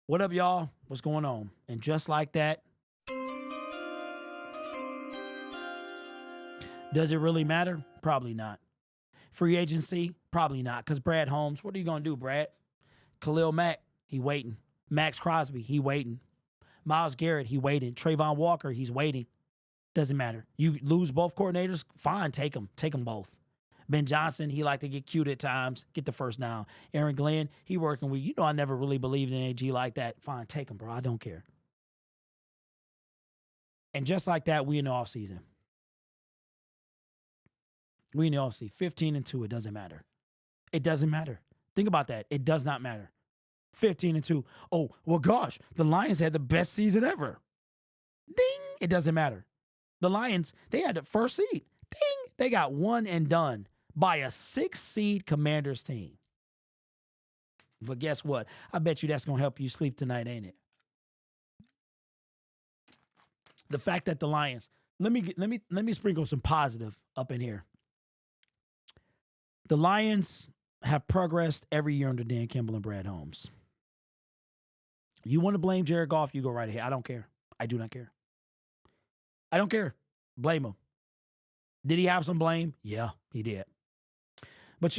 What up, y'all? What's going on? And just like that, does it really matter? Probably not. Free agency? Probably not. Because Brad Holmes, what are you going to do, Brad? Khalil Mack, he waiting. Max Crosby, he waiting. Myles Garrett, he waiting. Trayvon Walker, he's waiting. Doesn't matter. You lose both coordinators? Fine, take them. Take them both. Ben Johnson, he like to get cute at times, get the first down. Aaron Glenn, he working with, I never really believed in AG like that. Fine, take him, bro. I don't care. And just like that, we in the offseason. We in the offseason. 15-2, it doesn't matter. It doesn't matter. Think about that. It does not matter. 15-2. Oh, well, gosh, the Lions had the best season ever. Ding. It doesn't matter. The Lions, they had the first seed. Ding. They got one and done by a 6-seed Commanders team. But guess what? I bet you that's going to help you sleep tonight, ain't it? The fact that the Lions, let me sprinkle some positive up in here. The Lions have progressed every year under Dan Campbell and Brad Holmes. You want to blame Jared Goff, you go right ahead. I don't care. I do not care. I don't care. Blame him. Did he have some blame? Yeah, he did. But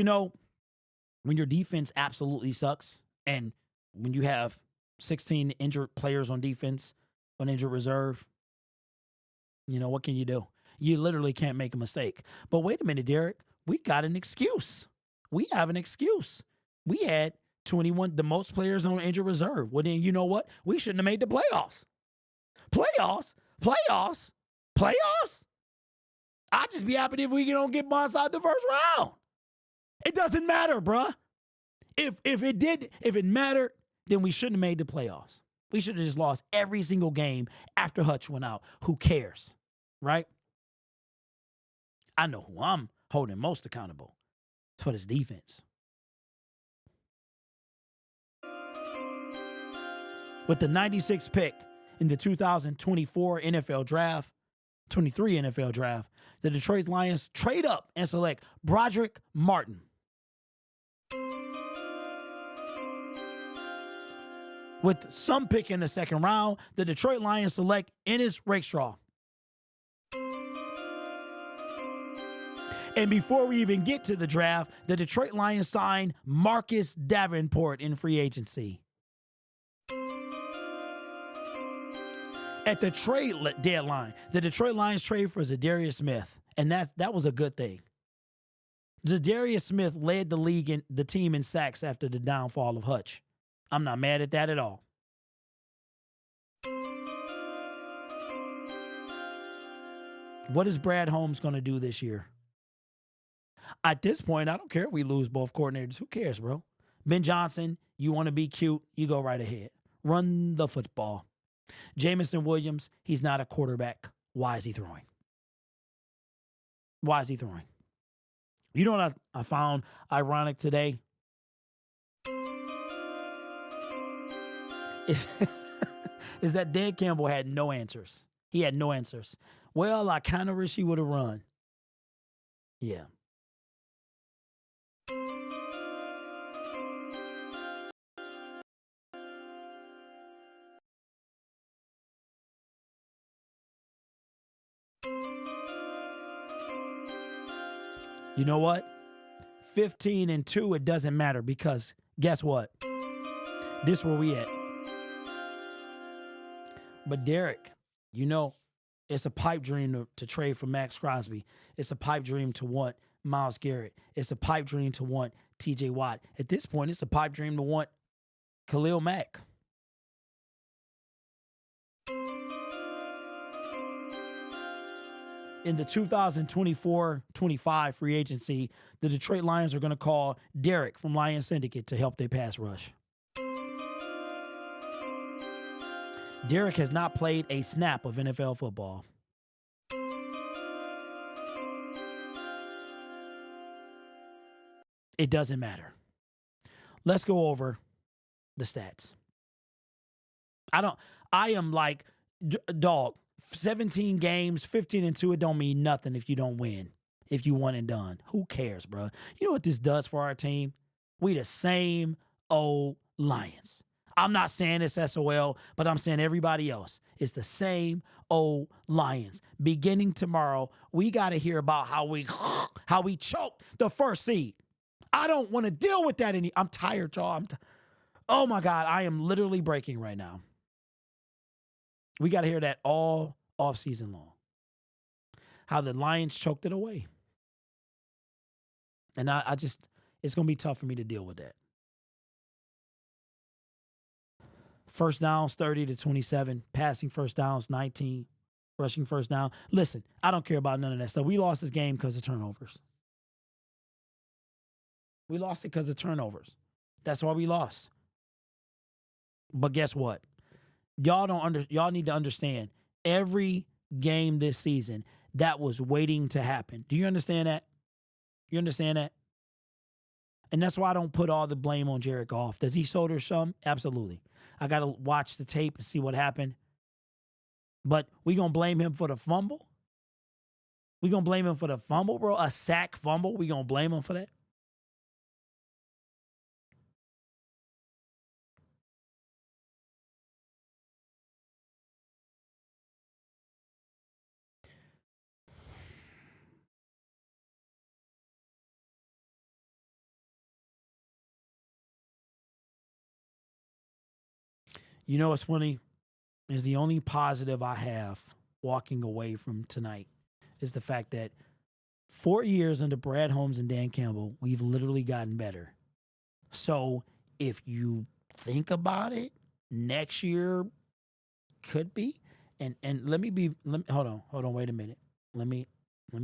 when your defense absolutely sucks, and when you have 16 injured players on defense, on injured reserve, what can you do? You literally can't make a mistake. But wait a minute, Derek. We got an excuse. We have an excuse. We had 21, the most players on injured reserve. Well, then you know what? We shouldn't have made the playoffs. Playoffs? I'd just be happy if we don't get bounced out the first round. It doesn't matter, bruh. If it mattered, then we shouldn't have made the playoffs. We should have just lost every single game after Hutch went out. Who cares, right? I know who I'm holding most accountable. It's for this defense. With the 96th pick in the 2024 NFL Draft, 23 NFL Draft, the Detroit Lions trade up and select Broderick Martin. With some pick in the second round, the Detroit Lions select Ennis Rakestraw. And before we even get to the draft, the Detroit Lions sign Marcus Davenport in free agency. At the trade deadline, the Detroit Lions trade for Zadarius Smith, and that was a good thing. Zadarius Smith led the league and the team in sacks after the downfall of Hutch. I'm not mad at that at all. What is Brad Holmes going to do this year? At this point, I don't care if we lose both coordinators. Who cares, bro? Ben Johnson, you want to be cute, you go right ahead. Run the football. Jamison Williams, he's not a quarterback. Why is he throwing? You know what I found ironic today? Is that Dan Campbell had no answers. He had no answers. Well, I kind of wish he would have run. Yeah. You know what? 15-2, it doesn't matter because guess what? This where we at. But Derek, it's a pipe dream to trade for Max Crosby. It's a pipe dream to want Myles Garrett. It's a pipe dream to want TJ Watt. At this point, it's a pipe dream to want Khalil Mack. In the 2024-25 free agency, the Detroit Lions are going to call Derek from Lions Syndicate to help their pass rush. Derek has not played a snap of NFL football. It doesn't matter. Let's go over the stats. I am like, dog, 17 games, 15-2, it don't mean nothing if you don't win. If you won and done. Who cares, bro? You know what this does for our team? We the same old Lions. I'm not saying it's SOL, but I'm saying everybody else. It's the same old Lions. Beginning tomorrow, we got to hear about how we choked the first seed. I don't want to deal with that I'm tired, y'all. Oh my God, I am literally breaking right now. We got to hear that all offseason long. How the Lions choked it away. And I just, it's going to be tough for me to deal with that. First downs, 30-27. Passing first downs, 19. Rushing first down. Listen, I don't care about none of that stuff. We lost this game because of turnovers. We lost it because of turnovers. That's why we lost. But guess what? Y'all need to understand, every game this season that was waiting to happen. Do you understand that? You understand that? And that's why I don't put all the blame on Jared Goff. Does he shoulder some? Absolutely. I got to watch the tape and see what happened. But we going to blame him for the fumble? We going to blame him for the fumble, bro? A sack fumble? We going to blame him for that? You know what's funny? Is the only positive I have walking away from tonight is the fact that 4 years under Brad Holmes and Dan Campbell, we've literally gotten better. So if you think about it, next year could be. And hold on, wait a minute. Let me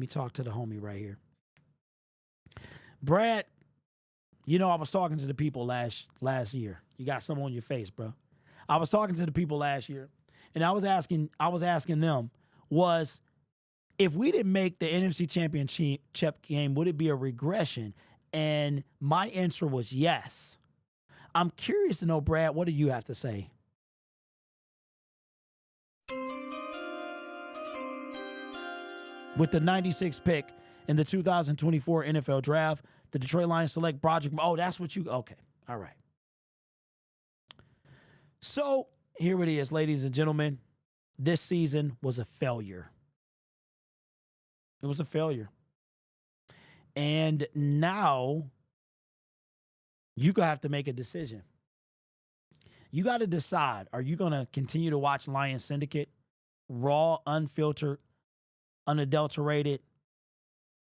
talk to the homie right here. Brad, you know I was talking to the people last year. You got some on your face, bro. I was talking to the people last year, and I was asking them, if we didn't make the NFC Championship game, would it be a regression? And my answer was yes. I'm curious to know, Brad, what do you have to say? With the 96th pick in the 2024 NFL Draft, the Detroit Lions select Broderick. Oh, that's what you... Okay, all right. So here it is, ladies and gentlemen. This season was a failure. It was a failure. And now you're going to have to make a decision. You got to decide, are you going to continue to watch Lions Syndicate, raw, unfiltered, unadulterated,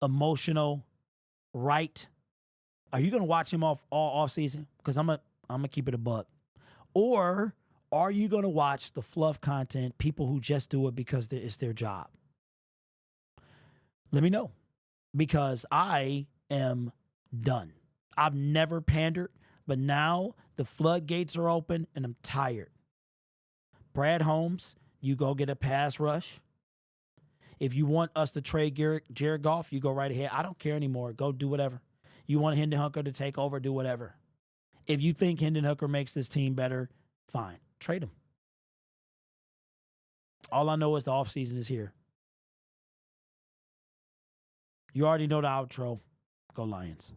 emotional, right? Are you going to watch him all off season? Because I'm going to keep it a buck. Or are you going to watch the fluff content, people who just do it because it's their job? Let me know, because I am done. I've never pandered, but now the floodgates are open and I'm tired. Brad Holmes, you go get a pass rush. If you want us to trade Jared Goff, you go right ahead. I don't care anymore. Go do whatever. You want Hendon Hooker to take over, do whatever. If you think Hendon Hooker makes this team better, fine. Trade him. All I know is the offseason is here. You already know the outro. Go Lions.